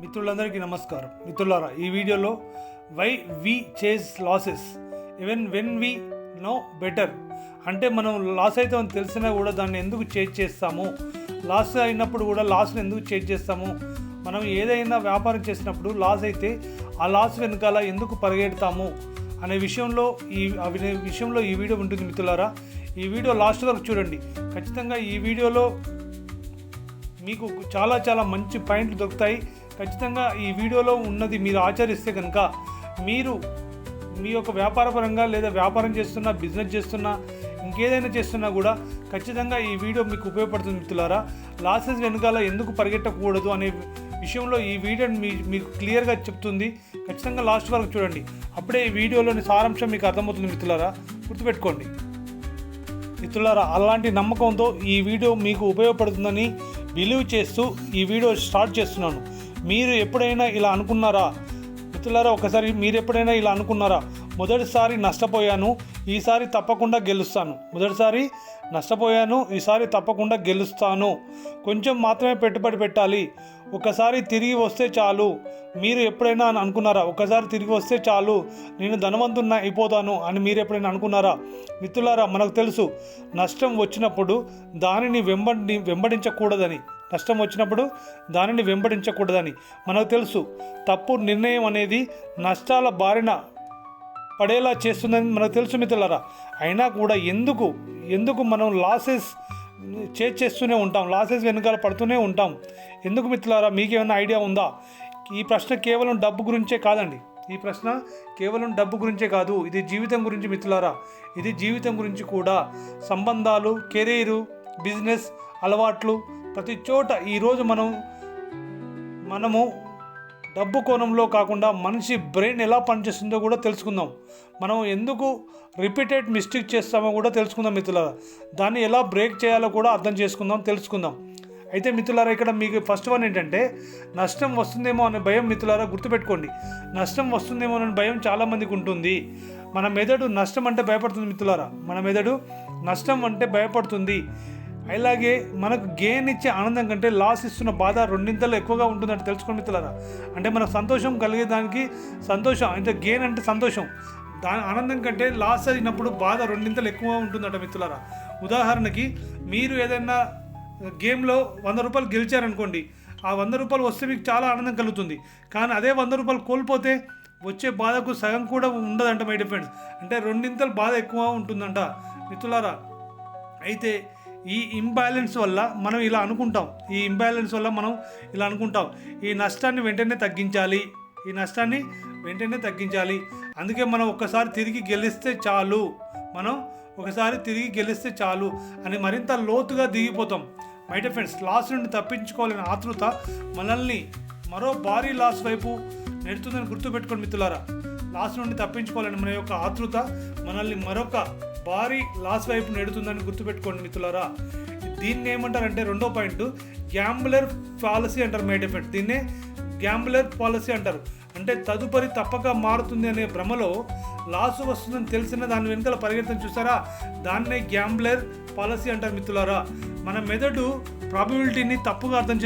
మిత్రులందరికీ నమస్కారం. మిత్రులారా, ఈ వీడియోలో why we chase losses even when we know better, అంటే మనం లాస్ అవుతామని తెలిసినా కూడా దాన్ని ఎందుకు చేజ్ చేస్తాము, లాస్ అయినప్పుడు కూడా లాస్ని ఎందుకు చేజ్ చేస్తాము, మనం ఏదైనా వ్యాపారం చేసినప్పుడు లాస్ అయితే ఆ లాస్ వెనకాల ఎందుకు పరిగెడతాము అనే విషయంలో ఈ వీడియో ఉంటుంది. మిత్రులారా, ఈ వీడియో లాస్ట్ వరకు చూడండి. ఖచ్చితంగా ఈ వీడియోలో మీకు చాలా మంచి పాయింట్లు దొరుకుతాయి. ఖచ్చితంగా ఈ వీడియోలో ఉన్నది మీరు ఆచరిస్తే కనుక మీరు మీ యొక్క వ్యాపారపరంగా లేదా వ్యాపారం చేస్తున్నా, బిజినెస్ చేస్తున్నా, ఇంకేదైనా చేస్తున్నా కూడా ఖచ్చితంగా ఈ వీడియో మీకు ఉపయోగపడుతుంది. మిత్రులారా, లాసెస్ వెనకాల ఎందుకు పరిగెట్టకూడదు అనే విషయంలో ఈ వీడియో మీకు క్లియర్గా చెప్తుంది. ఖచ్చితంగా లాస్ట్ వరకు చూడండి, అప్పుడే ఈ వీడియోలోని సారాంశం మీకు అర్థమవుతుంది. మిత్రులారా, గుర్తుపెట్టుకోండి. మిత్రులారా, అలాంటి నమ్మకంతో ఈ వీడియో మీకు ఉపయోగపడుతుందని బిలీవ్ చేస్తూ ఈ వీడియో స్టార్ట్ చేస్తున్నాను. మీరు ఎప్పుడైనా ఇలా అనుకున్నారా మిత్రులారా? ఒకసారి మీరు ఎప్పుడైనా ఇలా అనుకున్నారా? మొదటిసారి నష్టపోయాను, ఈసారి తప్పకుండా గెలుస్తాను. మొదటిసారి నష్టపోయాను, ఈసారి తప్పకుండా గెలుస్తాను. కొంచెం మాత్రమే పెట్టుబడి పెట్టాలి, ఒకసారి తిరిగి వస్తే చాలు. మీరు ఎప్పుడైనా అనుకున్నారా? ఒకసారి తిరిగి వస్తే చాలు, నేను ధనవంతుని అయిపోతాను అని మీరు ఎప్పుడైనా అనుకున్నారా? మిత్రులారా, మనకు తెలుసు నష్టం వచ్చినప్పుడు దానిని వెంబడించకూడదని. నష్టం వచ్చినప్పుడు దానిని వెంబడించకూడదని మనకు తెలుసు. తప్పు నిర్ణయం అనేది నష్టాల బారిన పడేలా చేస్తుందని మనకు తెలుసు. మిత్రులారా, అయినా కూడా ఎందుకు మనం లాసెస్ చేస్తూనే ఉంటాం, లాసెస్ వెనకాల పడుతూనే ఉంటాం ఎందుకు? మిత్రులారా, మీకేమైనా ఐడియా ఉందా? ఈ ప్రశ్న కేవలం డబ్బు గురించే కాదండి. ఈ ప్రశ్న కేవలం డబ్బు గురించే కాదు, ఇది జీవితం గురించి. మిత్రులారా, ఇది జీవితం గురించి కూడా. సంబంధాలు, కెరీరు, బిజినెస్, అలవాట్లు, ప్రతి చోట ఈరోజు మనము డబ్బు కోణంలో కాకుండా మనిషి బ్రెయిన్ ఎలా పనిచేస్తుందో కూడా తెలుసుకుందాం. మనం ఎందుకు రిపీటెడ్ మిస్టేక్ చేస్తామో కూడా తెలుసుకుందాం. మిత్రులారా, దాన్ని ఎలా బ్రేక్ చేయాలో కూడా అర్థం తెలుసుకుందాం. అయితే మిత్రులారా, ఇక్కడ మీకు ఫస్ట్ వన్ ఏంటంటే నష్టం వస్తుందేమో అనే భయం. మిత్రులారా, గుర్తుపెట్టుకోండి, నష్టం వస్తుందేమో అనే భయం చాలామందికి ఉంటుంది. మన మెదడు నష్టం అంటే భయపడుతుంది. మిత్రులారా, మన మెదడు నష్టం అంటే భయపడుతుంది. అలాగే మనకు గెయిన్ ఇచ్చే ఆనందం కంటే లాస్ ఇస్తున్న బాధ రెండింతలు ఎక్కువగా ఉంటుందంటే తెలుసుకోండి. మిత్రులారా, అంటే మనకు సంతోషం కలిగేదానికి సంతోషం అంటే గెయిన్ అంటే సంతోషం, దాని ఆనందం కంటే లాస్ అయినప్పుడు బాధ రెండింతలు ఎక్కువ ఉంటుందట. మిత్రులారా, ఉదాహరణకి మీరు ఏదైనా గేమ్లో 100 రూపాయలు గెలిచారనుకోండి, ఆ 100 రూపాయలు వస్తే మీకు చాలా ఆనందం కలుగుతుంది. కానీ అదే 100 రూపాయలు కోల్పోతే వచ్చే బాధకు సగం కూడా ఉండదంట మై డియర్ ఫ్రెండ్స్. అంటే రెండింతలు బాధ ఎక్కువ ఉంటుందంట. మిత్రులారా, అయితే ఈ ఇంబ్యాలెన్స్ వల్ల మనం ఇలా అనుకుంటాం. ఈ నష్టాన్ని వెంటనే తగ్గించాలి. అందుకే మనం ఒకసారి తిరిగి గెలిస్తే చాలు అని మరింత లోతుగా దిగిపోతాం. మై డియర్ ఫ్రెండ్స్, లాస్ నుండి తప్పించుకోవాలనే ఆతృత మనల్ని మరో భారీ లాస్ వైపు నెడుతుందని గుర్తుపెట్టుకోండి. మిత్రులారా, లాస్ నుండి తప్పించుకోవాలని మన యొక్క ఆతృత మనల్ని మరొక భారీ లాస్ వైపు నెడుతుందని గుర్తుపెట్టుకోండి. మిత్రులారా, దీన్ని ఏమంటారంటే రెండో పాయింట్ గ్యాంబ్లర్ పాలసీ అంటారు. మై డియర్ ఫ్రెండ్స్, దీన్నే గ్యాంబ్లర్ పాలసీ అంటారు. అంటే తదుపరి తప్పక మారుతుంది అనే భ్రమలో లాస్ వస్తుందని తెలిసిన దాని వెనుకల పరిగెత్తడం చూస్తారా, దాన్నే గ్యాంబ్లర్ పాలసీ అంటారు. మిత్రులారా, మన మెదడు ప్రాబబిలిటీని తప్పుగా అర్థం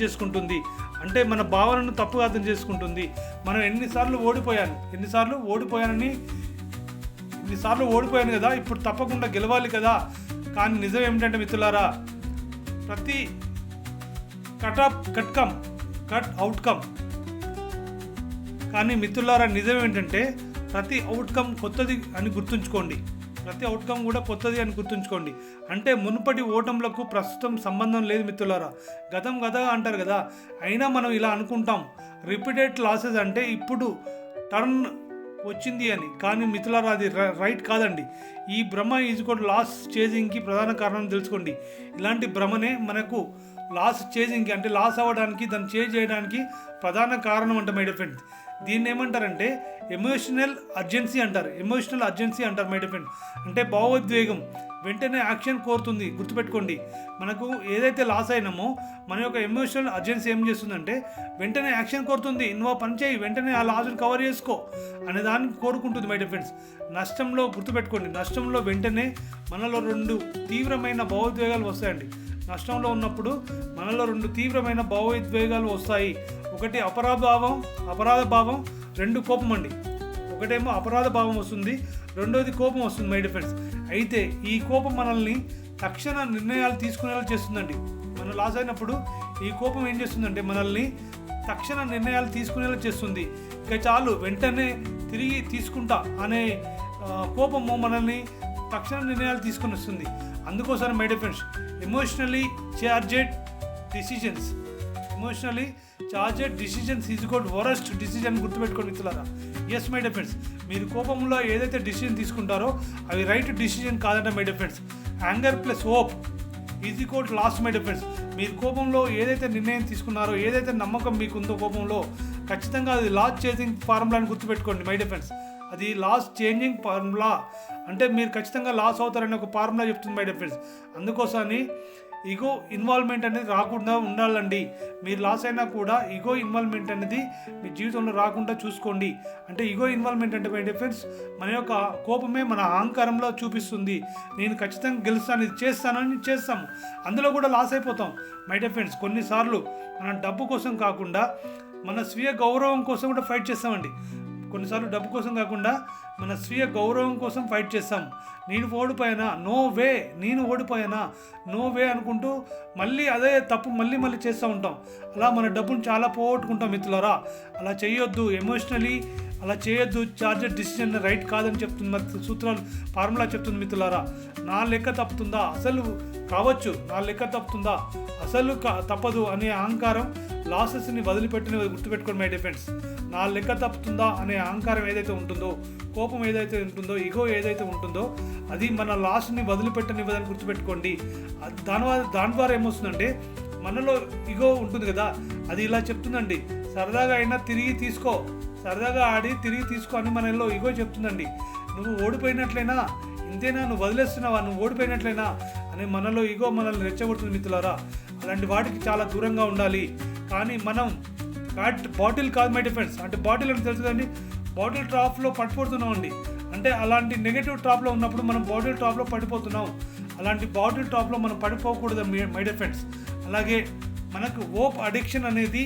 చేసుకుంటుంది. అంటే మన భావనను తప్పుగా అర్థం చేసుకుంటుంది. మనం ఎన్నిసార్లు ఓడిపోయాను కదా, ఇప్పుడు తప్పకుండా గెలవాలి కదా. కానీ నిజం ఏమిటంటే మిత్రులారా, ప్రతి కట్ అవుట్కమ్ కానీ మిత్రులారా, నిజం ఏంటంటే ప్రతి అవుట్కమ్ కొత్తది అని గుర్తుంచుకోండి. అంటే మునుపటి ఓటములకు ప్రస్తుతం సంబంధం లేదు. మిత్రులారా, గతం అంటారు కదా, అయినా మనం ఇలా అనుకుంటాం రిపీటెడ్ లాసెస్ అంటే ఇప్పుడు టర్న్ వచ్చింది అని. కానీ మిత్రులారా, అది రైట్ కాదండి. ఈ భ్రమ ఈజ్కోడ్ లాస్ చేజింగ్కి ప్రధాన కారణం తెలుసుకోండి. ఇలాంటి భ్రమనే మనకు లాస్ చేజింగ్కి అంటే లాస్ అవ్వడానికి, దాన్ని చేంజ్ చేయడానికి ప్రధాన కారణం అంట మై డియర్ ఫ్రెండ్స్. దీన్ని ఏమంటారంటే ఎమోషనల్ అర్జెన్సీ అంటారు. మై డియర్ ఫ్రెండ్, అంటే భావోద్వేగం వెంటనే యాక్షన్ కోరుతుంది. గుర్తుపెట్టుకోండి, మనకు ఏదైతే లాస్ అయినామో మన యొక్క ఎమోషనల్ అర్జెన్సీ ఏం చేస్తుందంటే వెంటనే యాక్షన్ కోరుతుంది. నువ్వు పని చేయి, వెంటనే ఆ లాస్ని కవర్ చేసుకో అనే దాన్ని కోరుకుంటుంది. మై డియర్ ఫ్రెండ్స్, నష్టంలో గుర్తుపెట్టుకోండి, నష్టంలో వెంటనే మనలో 2 తీవ్రమైన భావోద్వేగాలు వస్తాయండి. నష్టంలో ఉన్నప్పుడు మనలో 2 తీవ్రమైన భావోద్వేగాలు వస్తాయి. ఒకటి అపరాధ భావం, 2 కోపం అండి. ఒకటేమో అపరాధ భావం వస్తుంది, రెండోది కోపం వస్తుంది మై డియర్ ఫ్రెండ్స్. అయితే ఈ కోపం మనల్ని తక్షణ నిర్ణయాలు తీసుకునేలా చేస్తుందండి. మనం లాస్ అయినప్పుడు ఈ కోపం ఏం చేస్తుందంటే మనల్ని తక్షణ నిర్ణయాలు తీసుకునేలా చేస్తుంది. ఇక చాలు వెంటనే తిరిగి తీసుకుంటా అనే కోపము మనల్ని తక్షణ నిర్ణయాలు తీసుకొని వస్తుంది. అందుకోసం my dear friends, emotionally charged decisions is good worst decision గుర్తుపెట్టుకోండి మిత్రులారా. ఎస్ మై డియర్ ఫ్రెండ్స్, మీరు కోపంలో ఏదైతే డిసిజన్ తీసుకుంటారో అవి రైట్ డిసిజన్ కాదంట my dear friends. Anger plus hope is equal loss my dear friends. మీరు కోపంలో ఏదైతే నిర్ణయం తీసుకున్నారో, ఏదైతే నమ్మకం మీకుందో కోపంలో, ఖచ్చితంగా అది లాస్ చేసింగ్ ఫార్ములా అని గుర్తుపెట్టుకోండి మై డియర్ ఫ్రెండ్స్. అది లాస్ చేంజింగ్ ఫార్ములా, అంటే మీరు ఖచ్చితంగా లాస్ అవుతారని ఒక ఫార్ములా చెప్తుంది మై డియర్ ఫ్రెండ్స్. అందుకోసమని ఈగో ఇన్వాల్వ్మెంట్ అనేది రాకుండా ఉండాలండి. మీరు లాస్ అయినా కూడా ఈగో ఇన్వాల్వ్మెంట్ అనేది మీ జీవితంలో రాకుండా చూసుకోండి. అంటే ఈగో ఇన్వాల్వ్మెంట్ అంటే మై డియర్ ఫ్రెండ్స్, మన యొక్క కోపమే మన అహంకారంలో చూపిస్తుంది. నేను ఖచ్చితంగా గెలుస్తాను, ఇది చేస్తానని చేస్తాము, అందులో కూడా లాస్ అయిపోతాం మై డియర్ ఫ్రెండ్స్. కొన్నిసార్లు మన డబ్బు కోసం కాకుండా మన స్వీయ గౌరవం కోసం కూడా ఫైట్ చేస్తామండి. కొన్నిసార్లు డబ్బు కోసం కాకుండా మన స్వీయ గౌరవం కోసం ఫైట్ చేస్తాం. నేను ఓడిపోయానా, నేను ఓడిపోయానా, నో వే అనుకుంటూ మళ్ళీ అదే తప్పు మళ్ళీ చేస్తూ ఉంటాం. అలా మన డబ్బును చాలా పోగొట్టుకుంటాం మిత్రులారా. అలా చేయొద్దు, ఎమోషనలీ అలా చేయొద్దు. చార్జర్ డిసిజన్ రైట్ కాదని చెప్తుంది సూత్రాలు, ఫార్ములా చెప్తుంది మిత్రులారా. నా లెక్క తప్పుతుందా, అసలు కావచ్చు, నా లెక్క తప్పుతుందా, అసలు తప్పదు అనే అహంకారం లాసెస్ని వదిలిపెట్టిన గుర్తుపెట్టుకోండి మై డియర్ ఫ్రెండ్స్. నా లెక్క తప్పుతుందా అనే అహంకారం ఏదైతే ఉంటుందో, కోపం ఏదైతే ఉంటుందో, ఈగో ఏదైతే ఉంటుందో, అది మన లాస్ని వదిలిపెట్టనివ్వదని గుర్తుపెట్టుకోండి. దాని ద్వారా ఏమొస్తుందంటే మనలో ఈగో ఉంటుంది కదా, అది ఇలా చెప్తుందండి, సరదాగా అయినా తిరిగి తీసుకో, సరదాగా ఆడి తిరిగి తీసుకో అని మనలో ఈగో చెప్తుందండి. నువ్వు ఓడిపోయినట్లయినా, ఇంతేనా, నువ్వు వదిలేస్తున్నావా, నువ్వు ఓడిపోయినట్లయినా అని మనలో ఈగో మనల్ని రెచ్చగొడుతుంది మిత్రులారా. అలాంటి వాటికి చాలా దూరంగా ఉండాలి. కానీ మనం బాటిల్ కాదు మై డియర్ ఫ్రెండ్స్. అంటే బాటిల్ అని తెలుసు కదండి, బాటిల్ ట్రాప్లో పడిపోతున్నాం అండి. అంటే అలాంటి నెగటివ్ ట్రాప్లో ఉన్నప్పుడు మనం బాటిల్ ట్రాప్లో పడిపోతున్నాం. అలాంటి బాటిల్ ట్రాప్లో మనం పడిపోకూడదు మై డియర్ ఫ్రెండ్స్. అలాగే మనకు హోప్ అడిక్షన్ అనేది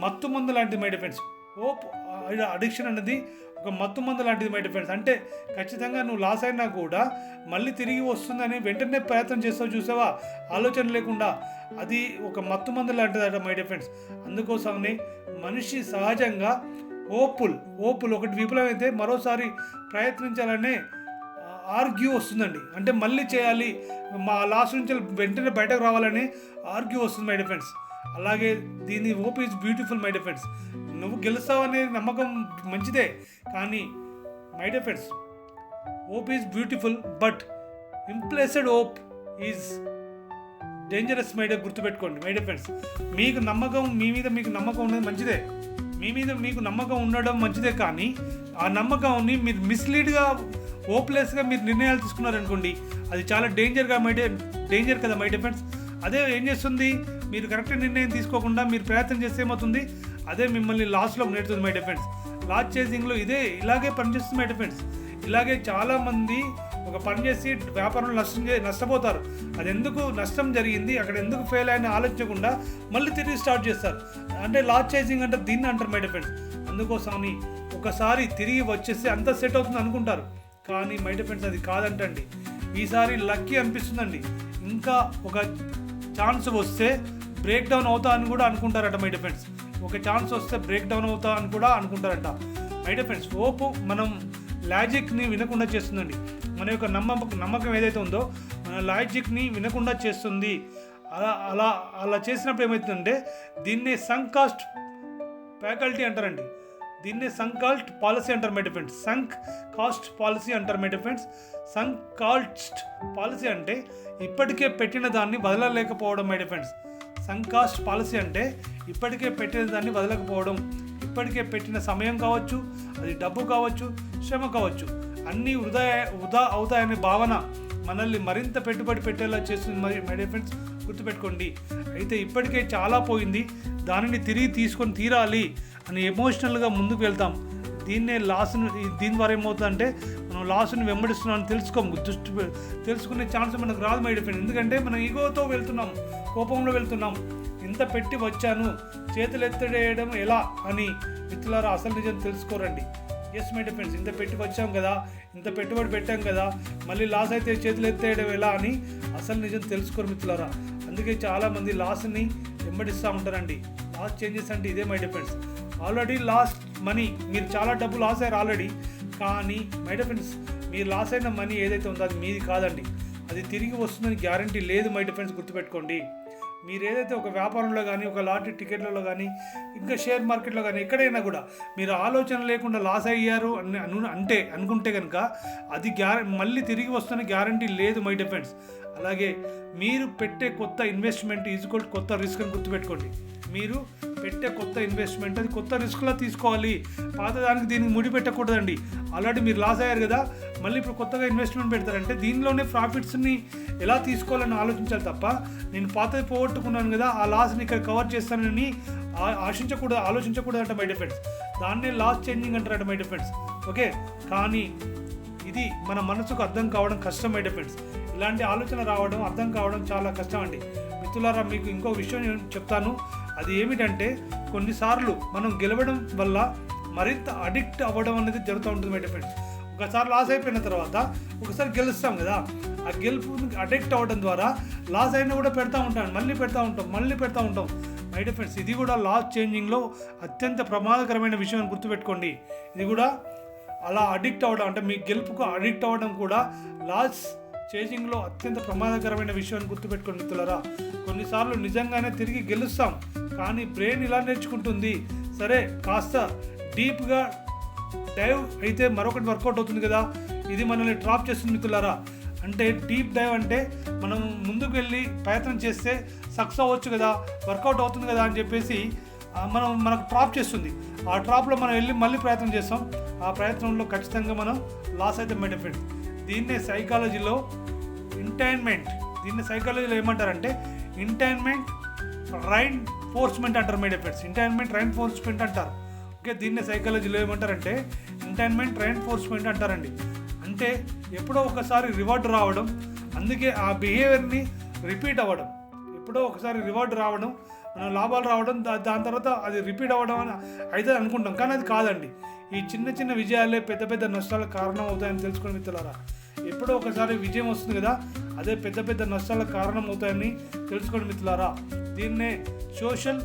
మత్తు మందు లాంటిది my dear friends. Hope addiction అనేది ఒక మత్తు మందు లాంటిది మై డియర్ ఫ్రెండ్స్. అంటే ఖచ్చితంగా నువ్వు లాస్ అయినా కూడా మళ్ళీ తిరిగి వస్తుందని వెంటనే ప్రయత్నం చేస్తావు, చూసావా, ఆలోచన లేకుండా. అది ఒక మత్తు మందు లాంటిదట మై డియర్ ఫ్రెండ్స్. అందుకోసమని మనిషి సహజంగా హోపుల్ ఒకటి విఫలమైతే మరోసారి ప్రయత్నించాలనే ఆర్గ్యూ వస్తుందండి. అంటే మళ్ళీ చేయాలి, మా లాస్ నుంచి వెంటనే బయటకు రావాలని ఆర్గ్యూ వస్తుంది మై డియర్ ఫ్రెండ్స్. అలాగే దీని hope is beautiful my dear friends. నువ్వు గెలుస్తావనే నమ్మకం మంచిదే, కానీ my dear friends, hope is beautiful but misplaced hope is dangerous my dear. గుర్తుపెట్టుకోండి మై డియర్ ఫ్రెండ్స్. మీకు నమ్మకం, మీ మీద మీకు నమ్మకం ఉన్నది మంచిదే, మీ మీద మీకు నమ్మకం ఉండడం మంచిదే, కానీ ఆ నమ్మకాన్ని మీరు మిస్లీడ్గా, హోప్లెస్గా మీరు నిర్ణయాలు తీసుకున్నారనుకోండి, అది చాలా డేంజర్ కదా మై డియర్ ఫ్రెండ్స్. అదే ఏం చేస్తుంది, మీరు కరెక్ట్ నిర్ణయం తీసుకోకుండా మీరు ప్రయత్నం చేస్తే ఏమవుతుంది, అదే మిమ్మల్ని లాస్లో నెడుతుంది మై డియర్ ఫ్రెండ్స్. లాస్ చేసింగ్లో ఇలాగే పనిచేస్తుంది మై డియర్ ఫ్రెండ్స్. ఇలాగే చాలామంది ఒక పని చేసి వ్యాపారంలో నష్టపోతారు. అది ఎందుకు నష్టం జరిగింది, అక్కడ ఎందుకు ఫెయిల్ అని ఆలోచించకుండా మళ్ళీ తిరిగి స్టార్ట్ చేస్తారు. అంటే లాస్ చేసింగ్ అంటే దీన్ని అంటారు మై డియర్ ఫ్రెండ్స్. అందుకోసమని ఒకసారి తిరిగి వచ్చేస్తే అంతా సెట్ అవుతుంది అనుకుంటారు, కానీ మై డియర్ ఫ్రెండ్స్ అది కాదంటండి. ఈసారి లక్కీ అనిపిస్తుందండి, ఇంకా ఒక ఛాన్స్ వస్తే బ్రేక్ డౌన్ అవుతా అని కూడా అనుకుంటారట మై డియర్ ఫ్రెండ్స్. ఒక ఛాన్స్ వస్తే బ్రేక్ డౌన్ అవుతా అని కూడా అనుకుంటారట మై డియర్ ఫ్రెండ్స్. హోప్ మనం లాజిక్ని వినకుండా చేస్తుందండి. మన యొక్క నమ్మకం ఏదైతే ఉందో మన లాజిక్ని వినకుండా చేస్తుంది. అలా చేసినప్పుడు ఏమవుతుందంటే దీన్నే సంక్ కాస్ట్ ఫ్యాకల్టీ అంటారండి. దీన్నే సంక్ కాస్ట్ పాలసీ అంటారు my dear friends. Sunk cost policy అంటారు my dear friends. Sunk cost policy అంటే ఇప్పటికే పెట్టిన దాన్ని వదలలేకపోవడం my dear friends. Sunk cost policy అంటే ఇప్పటికే పెట్టిన దాన్ని వదలకపోవడం. ఇప్పటికే పెట్టిన సమయం కావచ్చు, అది డబ్బు కావచ్చు, శ్రమ కావచ్చు, అన్నీ వృధా అవుతాయనే భావన మనల్ని మరింత పెట్టుబడి పెట్టేలా చేస్తుంది మై డియర్ ఫ్రెండ్స్. గుర్తుపెట్టుకోండి. అయితే ఇప్పటికే చాలా పోయింది, దానిని తిరిగి తీసుకొని తీరాలి అని ఎమోషనల్గా ముందుకు వెళ్తాం. దీని ద్వారా ఏమవుతుందంటే మనం లాస్ని వెంబడిస్తున్నామని తెలుసుకునే ఛాన్స్ మనకు రాదు మై డియర్ ఫ్రెండ్. ఎందుకంటే మనం ఈగోతో వెళ్తున్నాం, కోపంలో వెళ్తున్నాం. ఇంత పెట్టి వచ్చాను, చేతులు ఎత్తేయడం ఎలా అని మిత్రులారా అసలు నిజం తెలుసుకోరండి. ఎస్ మై డియర్ ఫ్రెండ్స్, ఇంత పెట్టి వచ్చాం కదా, ఇంత పెట్టుబడి పెట్టాం కదా, మళ్ళీ లాస్ అయితే చేతులు ఎత్తేయడం ఎలా అని అసలు నిజం తెలుసుకోరు మిత్రులారా. అందుకే చాలామంది లాస్ని వెంబడిస్తూ ఉంటారండి. లాస్ చేంజెస్ అంటే ఇదే my dear friends. Already loss money, మీరు చాలా డబ్బు లాస్ అయ్యారు ఆల్రెడీ. కానీ మై డియర్ ఫ్రెండ్స్, మీరు లాస్ అయిన మనీ ఏదైతే ఉందో అది మీది కాదండి. అది తిరిగి వస్తుందని గ్యారంటీ లేదు మై డియర్ ఫ్రెండ్స్, గుర్తుపెట్టుకోండి. మీరు ఏదైతే ఒక వ్యాపారంలో కానీ, ఒక లాటరీ టికెట్లలో కానీ, ఇంకా షేర్ మార్కెట్లో కానీ ఎక్కడైనా కూడా మీరు ఆలోచన లేకుండా లాస్ అయ్యారు అనుకుంటే కనుక అది మళ్ళీ తిరిగి వస్తున్న గ్యారంటీ లేదు మై డియర్ ఫ్రెండ్స్. అలాగే మీరు పెట్టే కొత్త ఇన్వెస్ట్మెంట్ ఈజ్వల్ కొత్త రిస్క్ అని గుర్తుపెట్టుకోండి. మీరు పెట్టే కొత్త ఇన్వెస్ట్మెంట్ అది కొత్త రిస్క్లా తీసుకోవాలి. పాత దానికి దీనికి ముడి పెట్టకూడదండి. ఆల్రెడీ మీరు లాస్ అయ్యారు కదా, మళ్ళీ ఇప్పుడు కొత్తగా ఇన్వెస్ట్మెంట్ పెడతారంటే దీనిలోనే ప్రాఫిట్స్ని ఎలా తీసుకోవాలని ఆలోచించాలి తప్ప, నేను పాతది పోగొట్టుకున్నాను కదా ఆ లాస్ని ఇక్కడ కవర్ చేస్తానని ఆలోచించకూడదు అంటే మై డియర్ ఫ్రెండ్స్. దాన్నే లాస్ చేంజింగ్ అంటారంట మై డియర్ ఫ్రెండ్స్. ఓకే, కానీ ఇది మన మనసుకు అర్థం కావడం కష్టం మై డియర్ ఫ్రెండ్స్. ఇలాంటి ఆలోచన రావడం, అర్థం కావడం చాలా కష్టం అండి. మిత్రులారా, మీకు ఇంకో విషయం చెప్తాను. అది ఏమిటంటే, కొన్నిసార్లు మనం గెలవడం వల్ల మరింత అడిక్ట్ అవ్వడం అనేది జరుగుతూ ఉంటుంది మై డియర్ ఫ్రెండ్స్. ఒకసారి లాస్ అయిపోయిన తర్వాత ఒకసారి గెలుస్తాం కదా, ఆ గెలుపు అడిక్ట్ అవ్వడం ద్వారా లాస్ అయినా కూడా మళ్ళీ పెడతా ఉంటాం మై డియర్ ఫ్రెండ్స్. ఇది కూడా లాస్ చేంజింగ్లో అత్యంత ప్రమాదకరమైన విషయం అని గుర్తుపెట్టుకోండి. ఇది కూడా అలా అడిక్ట్ అవ్వడం అంటే మీ గెలుపుకు అడిక్ట్ అవ్వడం కూడా లాస్ చేంజింగ్లో అత్యంత ప్రమాదకరమైన విషయం అని గుర్తుపెట్టుకోండి మిత్రులారా. కొన్నిసార్లు నిజంగానే తిరిగి గెలుస్తాం, కానీ బ్రెయిన్ ఇలా నేర్చుకుంటుంది, సరే కాస్త డీప్గా డైవ్ అయితే మరొకటి వర్కౌట్ అవుతుంది కదా, ఇది మనల్ని ట్రాప్ చేస్తుంది మిత్రులారా. అంటే డీప్ డైవ్ అంటే మనం ముందుకు వెళ్ళి ప్రయత్నం చేస్తే సక్సెస్ అవ్వచ్చు కదా, వర్కౌట్ అవుతుంది కదా అని చెప్పేసి మనకు ట్రాప్ చేస్తుంది. ఆ ట్రాప్లో మనం వెళ్ళి మళ్ళీ ప్రయత్నం చేస్తాం. ఆ ప్రయత్నంలో ఖచ్చితంగా మనం లాస్ అయితే మై డియర్ ఫ్రెండ్స్. దీన్నే సైకాలజీలో ఏమంటారంటే ఇంటైన్మెంట్ రైన్ఫోర్స్మెంట్ అంటారు మై డియర్ ఫ్రెండ్స్. ఇంటైన్మెంట్ రైన్ఫోర్స్మెంట్ అంటారు. ఓకే, దీన్నే సైకాలజీలో ఏమంటారంటే ఇంటైన్మెంట్ రైన్ఫోర్స్మెంట్ అంటారండి. అంటే ఎప్పుడో ఒకసారి రివార్డ్ రావడం, అందుకే ఆ బిహేవియర్ని రిపీట్ అవ్వడం. ఎప్పుడో ఒకసారి రివార్డ్ రావడం, మన లాభాలు రావడం, దాని తర్వాత అది రిపీట్ అవ్వడం అని అయితే అనుకుంటాం, కానీ అది కాదండి. ఈ చిన్న చిన్న విజయాలే పెద్ద పెద్ద నష్టాలకు కారణం అవుతాయని తెలుసుకుని మిత్రులారా. ఎప్పుడో ఒకసారి విజయం వస్తుంది కదా, అదే పెద్ద పెద్ద నష్టాలకు కారణం అవుతాయని తెలుసుకోండి మిత్రులారా. దీన్నే సోషల్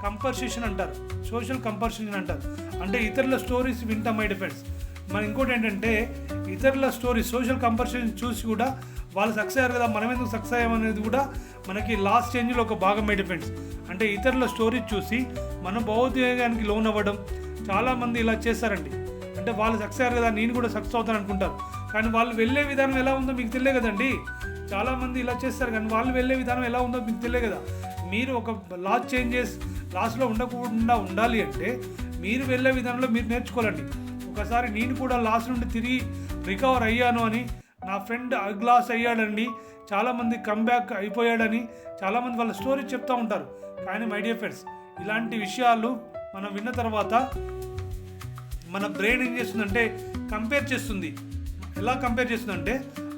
కంపర్సేషన్ అంటారు. అంటే ఇతరుల స్టోరీస్ వింటాం మై డియర్ ఫ్రెండ్స్. మరి ఇంకోటి ఏంటంటే, ఇతరుల స్టోరీస్ సోషల్ కంపర్సేషన్ చూసి కూడా వాళ్ళు సక్సెస్ అయ్యారు కదా, మనం ఎందుకు సక్సెస్ అయ్యామనేది కూడా మనకి లాస్ చేంజ్లో ఒక భాగం మై డియర్ ఫ్రెండ్స్. అంటే ఇతరుల స్టోరీ చూసి మనం భావోద్వేగానికి లోన్ అవ్వడం. చాలామంది ఇలా చేస్తారండి. అంటే వాళ్ళు సక్సెస్ అయ్యారు కదా, నేను కూడా సక్సెస్ అవుతాను అనుకుంటారు, కానీ వాళ్ళు వెళ్ళే విధానం ఎలా ఉందో మీకు తెలియదు కదండి. చాలామంది ఇలా చేస్తారు, కానీ వాళ్ళు వెళ్ళే విధానం ఎలా ఉందో మీకు తెలియదు కదా. మీరు ఒక లాస్లో ఉండకుండా ఉండాలి అంటే మీరు వెళ్ళే విధానంలో మీరు నేర్చుకోవాలండి. ఒకసారి నేను కూడా లాస్ నుండి తిరిగి రికవర్ అయ్యాను అని, నా ఫ్రెండ్ లాస్ అయ్యాడండి, చాలామంది కమ్బ్యాక్ అయిపోయాడని చాలామంది వాళ్ళ స్టోరీ చెప్తూ ఉంటారు. కానీ మై డియర్ ఫ్రెండ్స్, ఇలాంటి విషయాలు మనం విన్న తర్వాత మన బ్రెయిన్ ఏం చేస్తుందంటే కంపేర్ చేస్తుంది. ఎలా కంపేర్ చేస్తుందంటే,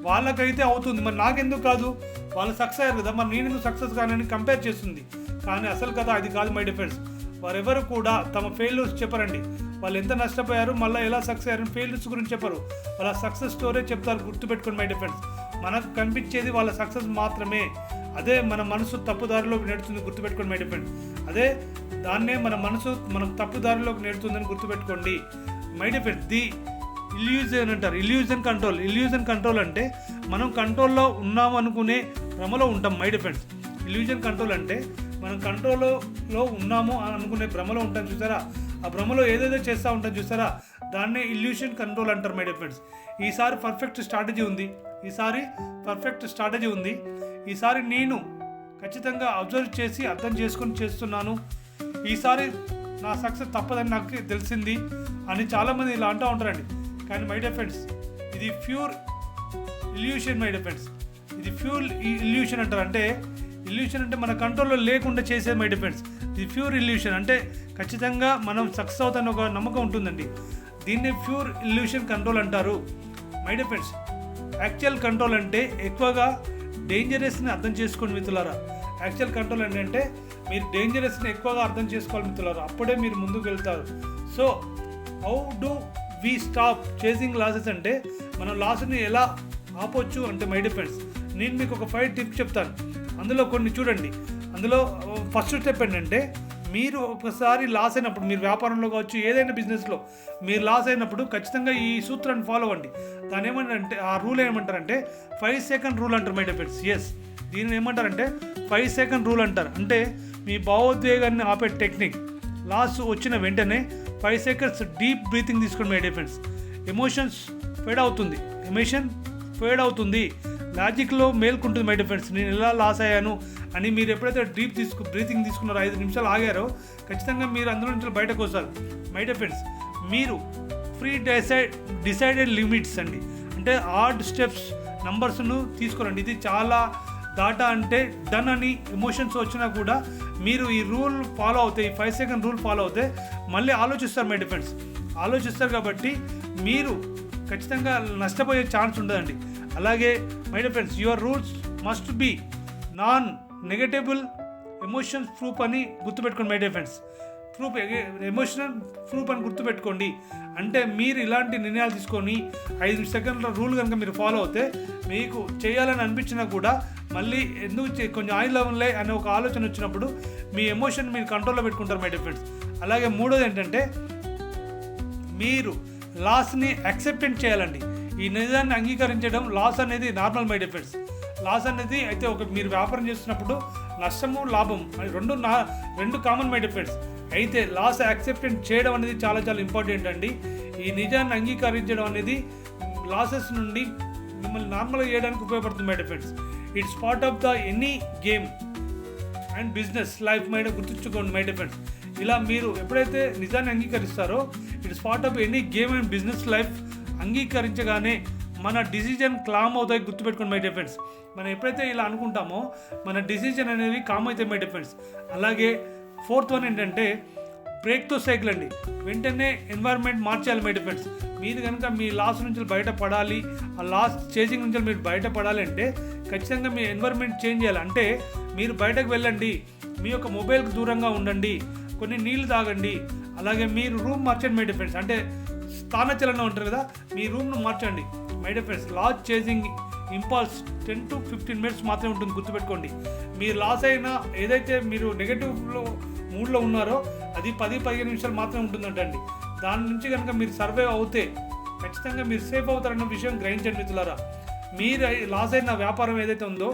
వాళ్ళకైతే అవుతుంది, మరి నాకెందుకు కాదు, వాళ్ళు సక్సెస్ అయ్యారు కదా, మరి నేను ఎందుకు సక్సెస్ కానని కంపేర్ చేస్తుంది. కానీ అసలు కదా అది కాదు మై డియర్ ఫ్రెండ్స్. వారెవరు కూడా తమ ఫెయిల్యూర్స్ చెప్పరండి. వాళ్ళు ఎంత నష్టపోయారు, మళ్ళీ ఎలా సక్సెస్ అయ్యారు, ఫెయిల్యూర్స్ గురించి చెప్పరు, వాళ్ళ సక్సెస్ స్టోరీ చెప్తారు. గుర్తుపెట్టుకోండి మై డియర్ ఫ్రెండ్స్. మనకు కనిపించేది వాళ్ళ సక్సెస్ మాత్రమే. అదే మన మనసు తప్పుదారిలోకి నెడుతుంది, గుర్తుపెట్టుకోండి మై డియర్ ఫ్రెండ్స్. అదే దాన్నే మన మనసు మనకు తప్పుదారిలోకి నెడుతుందని గుర్తుపెట్టుకోండి my dear friends. The illusion అంటారు, ఇల్యూజన్ కంట్రోల్ అంటే మనం కంట్రోల్లో ఉన్నాము అనుకునే భ్రమలో ఉంటాం my dear friends. Illusion control అంటే మనం కంట్రోల్లో ఉన్నాము అని అనుకునే భ్రమలో ఉంటాం చూసారా, ఆ భ్రమలో ఏదేదో చేస్తూ ఉంటాం చూసారా, దాన్నే ఇల్యూషన్ కంట్రోల్ అంటారు మై డియర్ ఫ్రెండ్స్. ఈసారి పర్ఫెక్ట్ స్ట్రాటజీ ఉంది. ఈసారి నేను ఖచ్చితంగా అబ్జర్వ్ చేసి అర్థం చేసుకొని చేస్తున్నాను. ఈసారి నా సక్సెస్ తప్పదని నాకు తెలిసింది అని చాలామంది ఇలా అంటూ ఉంటారండి. కానీ మై డియర్ ఫ్రెండ్స్, ఇది pure illusion my dear friends. ఇది ప్యూర్ ఇల్యూషన్ అంటారు. అంటే ఇల్యూషన్ అంటే మన కంట్రోల్లో లేకుండా చేసేది మై డియర్ ఫ్రెండ్స్. ఇది ప్యూర్ ఇల్యూషన్ అంటే ఖచ్చితంగా మనం సక్సెస్ అవుతాని ఒక నమ్మకం ఉంటుందండి. దీన్ని ప్యూర్ ఇల్యూషన్ కంట్రోల్ అంటారు my dear friends. Actual control అంటే ఎక్కువగా డేంజరస్ని అర్థం చేసుకోండి మిత్రులారా. యాక్చువల్ కంట్రోల్ ఏంటంటే మీరు డేంజరస్ని ఎక్కువగా అర్థం చేసుకోవాలి మిత్రులారా, అప్పుడే మీరు ముందుకు వెళ్తారు. So how do we stop chasing losses అంటే మనం లాస్ని ఎలా ఆపొచ్చు అంటే మై డిఫెండ్స్ నేను మీకు ఒక 5 టిప్స్ చెప్తాను. అందులో కొన్ని చూడండి. అందులో ఫస్ట్ స్టెప్ ఏంటంటే మీరు ఒకసారి లాస్ అయినప్పుడు, మీరు వ్యాపారంలో కావచ్చు ఏదైనా బిజినెస్లో మీరు లాస్ అయినప్పుడు ఖచ్చితంగా ఈ సూత్రాన్ని ఫాలో అవ్వండి. దాని ఏమంటారంటే ఆ రూల్ ఏమంటారంటే 5 సెకండ్ రూల్ అంటారు మై డిఫెండ్స్. ఎస్, దీన్ని ఏమంటారంటే 5 సెకండ్ రూల్ అంటారు. అంటే మీ భావోద్వేగాన్ని ఆపే టెక్నిక్. లాస్ వచ్చిన వెంటనే 5 సెకండ్స్ డీప్ బ్రీతింగ్ తీసుకోండి మై డిఫెండ్స్. ఎమోషన్ ఫేడ్ అవుతుంది, లాజిక్లో మేల్కుంటుంది మై డిఫెండ్స్. నేను ఎలా లాస్ అయ్యాను అని మీరు ఎప్పుడైతే బ్రీతింగ్ తీసుకున్నారో 5 నిమిషాలు ఆగారో ఖచ్చితంగా మీరు అందులో నుంచి బయటకు వస్తారు మై డిఫెండ్స్. మీరు డిసైడెడ్ లిమిట్స్ అండి, అంటే హార్డ్ స్టెప్స్ నంబర్స్ను తీసుకోరండి. ఇది చాలా దాటా అంటే డన్ అని ఎమోషన్స్ వచ్చినా కూడా మీరు ఈ రూల్ ఫాలో అవుతాయి, 5 సెకండ్ రూల్ ఫాలో అవుతే మళ్ళీ ఆలోచిస్తారు మై డిఫెండ్స్. ఆలోచిస్తారు కాబట్టి మీరు ఖచ్చితంగా నష్టపోయే ఛాన్స్ ఉండదండి. అలాగే my dear friends your rules must be non negotiable emotions proof అని గుర్తుపెట్టుకోండి మై డిఫెండ్స్. ఎమోషనల్ ప్రూఫ్ అని గుర్తుపెట్టుకోండి. అంటే మీరు ఇలాంటి నిర్ణయాలు తీసుకొని 5 సెకండ్ల రూల్ కనుక మీరు ఫాలో అవుతే మీకు చేయాలని అనిపించినా కూడా మళ్ళీ ఎందుకు కొంచెం ఆయిల్ అవ్వలే అనే ఒక ఆలోచన వచ్చినప్పుడు మీ ఎమోషన్ మీరు కంట్రోల్లో పెట్టుకుంటారు మై డిఫెండ్స్. అలాగే మూడోది ఏంటంటే మీరు లాస్ని యాక్సెప్టెంట్ చేయాలండి. ఈ నిజాన్ని అంగీకరించడం లాస్ అనేది నార్మల్ మై డిఫెండ్స్. లాస్ అనేది అయితే మీరు వ్యాపారం చేస్తున్నప్పుడు నష్టము లాభం అని రెండు కామన్ మై డిఫెండ్స్. అయితే లాస్ యాక్సెప్టెంట్ చేయడం అనేది చాలా చాలా ఇంపార్టెంట్ అండి. ఈ నిజాన్ని అంగీకరించడం అనేది లాసెస్ నుండి మిమ్మల్ని నార్మల్గా చేయడానికి ఉపయోగపడుతుంది my dear friends. It's part of the any game and business life mind గుర్తుంచుకోండి మై డిఫెండ్స్. ఇలా మీరు ఎప్పుడైతే నిజాన్ని అంగీకరిస్తారో it's part of any game and business life. అంగీకరించగానే మన డిసిజన్ క్లామ్ అవుతాయి, గుర్తుపెట్టుకోండి మై డిఫెండ్స్. మనం ఎప్పుడైతే ఇలా అనుకుంటామో మన డిసిజన్ అనేది కామ్ అవుతాయి మై డిఫెండ్స్. అలాగే 4th వన్ ఏంటంటే బ్రేక్ తో సైకిల్ అండి. వెంటనే ఎన్వైర్న్మెంట్ మార్చాలి మై డిఫెండ్స్. మీరు కనుక మీ లాస్ నుంచి బయటపడాలి, ఆ లాస్ చేసింగ్ నుంచి మీరు బయటపడాలి అంటే ఖచ్చితంగా మీ ఎన్వైర్న్మెంట్ చేంజ్ చేయాలి. అంటే మీరు బయటకు వెళ్ళండి, మీ యొక్క మొబైల్కి దూరంగా ఉండండి, కొన్ని నీళ్ళు తాగండి. అలాగే మీరు రూమ్ మార్చండి మై డిఫెండ్స్. అంటే స్థానచలనం ఉంటారు కదా, మీ రూమ్ను మార్చండి my dear friends. Loss chasing impulse 10 to 15 minutes మాత్రమే ఉంటుంది, గుర్తుపెట్టుకోండి. మీరు లాస్ అయినా ఏదైతే మీరు నెగటివ్లో మూడ్లో ఉన్నారో అది 10-15 నిమిషాలు మాత్రమే ఉంటుందంటండి. దాని నుంచి కనుక మీరు సర్వైవ్ అవుతే ఖచ్చితంగా మీరు సేఫ్ అవుతారన్న విషయం గ్రహించండి మిత్రులారా. మీరు లాస్ అయిన వ్యాపారం ఏదైతే ఉందో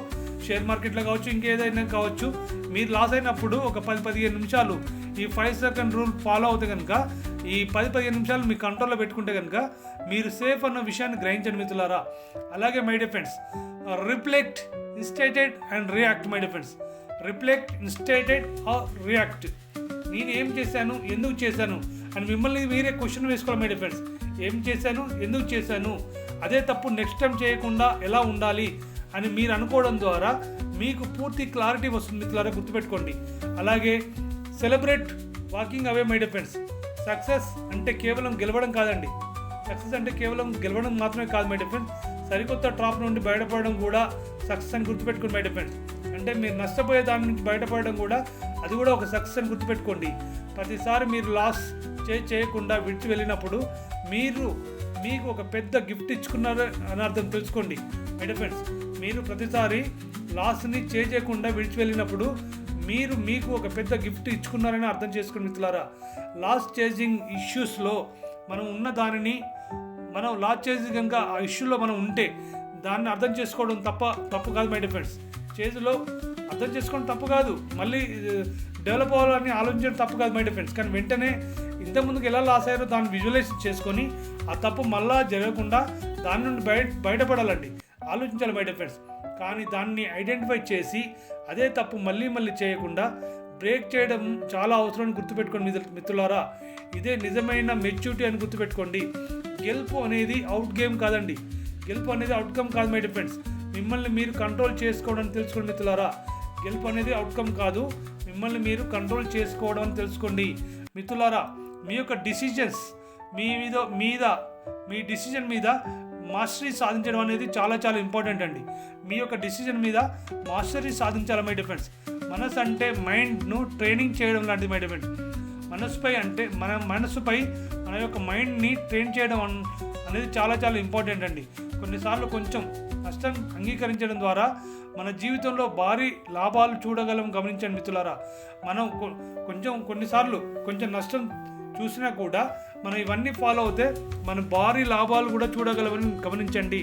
షేర్ మార్కెట్లో కావచ్చు ఇంకేదైనా కావచ్చు, మీరు లాస్ అయినప్పుడు ఒక 10-15 నిమిషాలు ఈ 5 సెకండ్ రూల్ ఫాలో అవుతే కనుక ఈ 10-15 నిమిషాలు మీ కంట్రోల్లో పెట్టుకుంటే కనుక మీరు సేఫ్ అన్న విషయాన్ని గ్రహించండి మిత్రులారా. అలాగే my dear friends reflect, instated and react my dear friends. Reflect, instated or react. నేను ఏం చేశాను, ఎందుకు చేశాను అని మిమ్మల్ని మీరే క్వశ్చన్ వేసుకోవాలి మై డిఫెండ్స్. ఏం చేశాను, ఎందుకు చేశాను, అదే తప్పు నెక్స్ట్ టైం చేయకుండా ఎలా ఉండాలి అని మీరు అనుకోవడం ద్వారా మీకు పూర్తి క్లారిటీ వస్తుంది మిత్రులారా, గుర్తుపెట్టుకోండి. అలాగే celebrate walking away my defends. Success అంటే కేవలం గెలవడం కాదండి. సక్సెస్ అంటే కేవలం గెలవడం మాత్రమే కాదు మై డిఫెండ్స్. సరికొత్త ట్రాప్ నుండి బయటపడడం కూడా సక్సెస్ అని గుర్తుపెట్టుకోండి మై డిఫెండ్స్. అంటే మీరు నష్టపోయే దాని నుంచి బయటపడడం కూడా అది కూడా ఒక సక్సెస్ అని గుర్తుపెట్టుకోండి. ప్రతిసారి మీరు లాస్ చేయకుండా విడిచి వెళ్ళినప్పుడు మీకు ఒక పెద్ద గిఫ్ట్ ఇచ్చుకున్నారు అని అర్థం తెలుసుకోండి మై డిఫెండ్స్. మీరు ప్రతిసారి లాస్ని చేయకుండా విడిచి వెళ్ళినప్పుడు మీకు ఒక పెద్ద గిఫ్ట్ ఇచ్చుకున్నారని అర్థం చేసుకోండి మిత్రులారా. లాస్ చేసింగ్ ఇష్యూస్లో మనం ఉన్న దానిని మనం లాస్ చేసి కనుక ఆ ఇష్యూలో మనం ఉంటే దాన్ని అర్థం చేసుకోవడం తప్పు కాదు మై డిఫెండ్స్. చేతిలో అర్థం చేసుకోవడం తప్పు కాదు, మళ్ళీ డెవలప్ అవ్వాలని ఆలోచించడం తప్పు కాదు మై డిఫెండ్స్. కానీ వెంటనే ఇంతకుముందుకు ఎలా లాస్ అయ్యారో దాన్ని విజువలైజ్ చేసుకొని ఆ తప్పు మళ్ళా జరగకుండా దాని నుండి బయటపడాలండి, ఆలోచించాలి మై డిఫెండ్స్. కానీ దాన్ని ఐడెంటిఫై చేసి అదే తప్పు మళ్ళీ చేయకుండా బ్రేక్ చేయడం చాలా అవసరం అని గుర్తుపెట్టుకోండి మిత్రులారా. ఇదే నిజమైన మెచ్యూరిటీ అని గుర్తుపెట్టుకోండి. గెలుపు అనేది అవుట్ గేమ్ కాదండి, గెలుపు అనేది అవుట్కమ్ కాదు మై డిఫెండ్స్. మిమ్మల్ని మీరు కంట్రోల్ చేసుకోవడం తెలుసుకోండి మిత్రులారా. గెలుపు అనేది అవుట్కమ్ కాదు, మిమ్మల్ని మీరు కంట్రోల్ చేసుకోవడం అని తెలుసుకోండి మిత్రులారా. మీ యొక్క డిసిజన్స్ మీ డిసిజన్ మీద మాస్టరీ సాధించడం అనేది చాలా చాలా ఇంపార్టెంట్ అండి. మీ యొక్క డిసిజన్ మీద మాస్టరీ సాధించాలి మై డిఫెండ్స్. మనసు అంటే మైండ్ను ట్రైనింగ్ చేయడం లాంటిది మై డిఫెండ్స్. మనసుపై అంటే మనసుపై మన యొక్క మైండ్ని ట్రైన్ చేయడం అనేది చాలా చాలా ఇంపార్టెంట్ అండి. కొన్నిసార్లు కొంచెం నష్టం అంగీకరించడం ద్వారా మన జీవితంలో భారీ లాభాలు చూడగలం. గమనించండి మిత్రులారా, మనం కొన్నిసార్లు కొంచెం నష్టం చూసినా కూడా మనం ఇవన్నీ ఫాలో అవుతే మన భారీ లాభాలు కూడా చూడగలమని గమనించండి.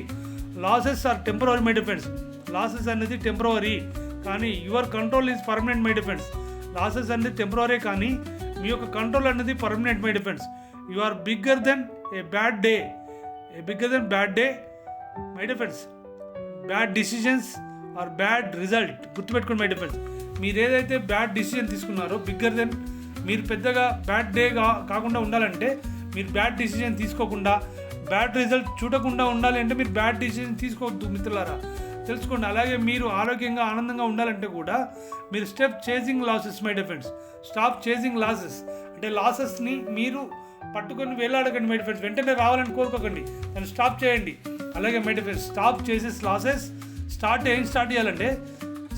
Losses are temporary my friends. Losses అనేది టెంపరరీ, కానీ your control is permanent my friends. Losses అనేది టెంపరరీ, కానీ మీ యొక్క కంట్రోల్ అనేది permanent my friends. You are bigger than a bad day my friends. Bad decisions are bad result. గుర్తుపెట్టుకోండి my friends. మీరు ఏదైతే బ్యాడ్ డిసిజన్ తీసుకున్నారో, బిగ్గర్ దెన్, మీరు పెద్దగా బ్యాడ్ డే కాకుండా ఉండాలంటే మీరు బ్యాడ్ డిసిజన్ తీసుకోకుండా, బ్యాడ్ రిజల్ట్ చూడకుండా ఉండాలి అంటే మీరు బ్యాడ్ డిసిజన్ తీసుకోవద్దు మిత్రులారా, తెలుసుకోండి. అలాగే మీరు ఆరోగ్యంగా ఆనందంగా ఉండాలంటే కూడా మీరు step chasing losses my dear friends. Stop chasing losses అంటే లాసెస్ని మీరు పట్టుకొని వేలాడకండి మై డిఫెండ్స్. వెంటనే రావాలని కోరుకోకండి, దాన్ని స్టాప్ చేయండి. అలాగే మై డిఫెండ్స్, స్టాప్ చేసేస్ లాసెస్. స్టార్ట్ చేయాలంటే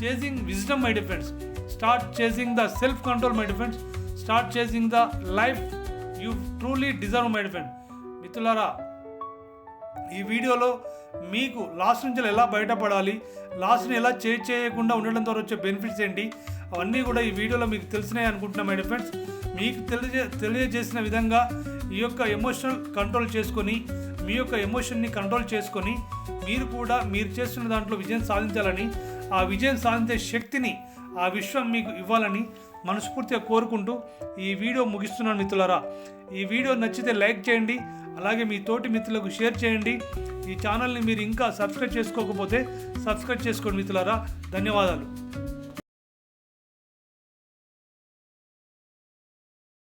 chasing wisdom my dear friends. Start chasing the self control my dear friends. Start chasing the life you truly deserve my dear friend. మిత్రులారా, ఈ వీడియోలో మీకు లాస్ నుంచి ఎలా బయటపడాలి, లాస్ని ఎలా చేయకుండా ఉండడం ద్వారా వచ్చే బెనిఫిట్స్ ఏంటి, అవన్నీ కూడా ఈ వీడియోలో మీకు తెలిసినాయి అనుకుంటున్నా మై డిఫెండ్స్. మీకు తెలియజేసిన విధంగా ఈ యొక్క ఎమోషనల్ కంట్రోల్ చేసుకొని, మీ యొక్క ఎమోషన్ని కంట్రోల్ చేసుకొని మీరు కూడా మీరు చేస్తున్న దాంట్లో విజయం సాధించాలని, ఆ విజయం సాధించే శక్తిని ఆ విశ్వం మీకు ఇవ్వాలని మనస్ఫూర్తిగా కోరుకుంటూ ఈ వీడియో ముగిస్తున్నాను మిత్రులారా. ఈ వీడియో నచ్చితే లైక్ చేయండి, అలాగే మీ తోటి మిత్రులకు షేర్ చేయండి. ఈ ఛానల్ని మీరు ఇంకా సబ్స్క్రైబ్ చేసుకోకపోతే సబ్స్క్రైబ్ చేసుకోండి మిత్రులారా. ధన్యవాదాలు.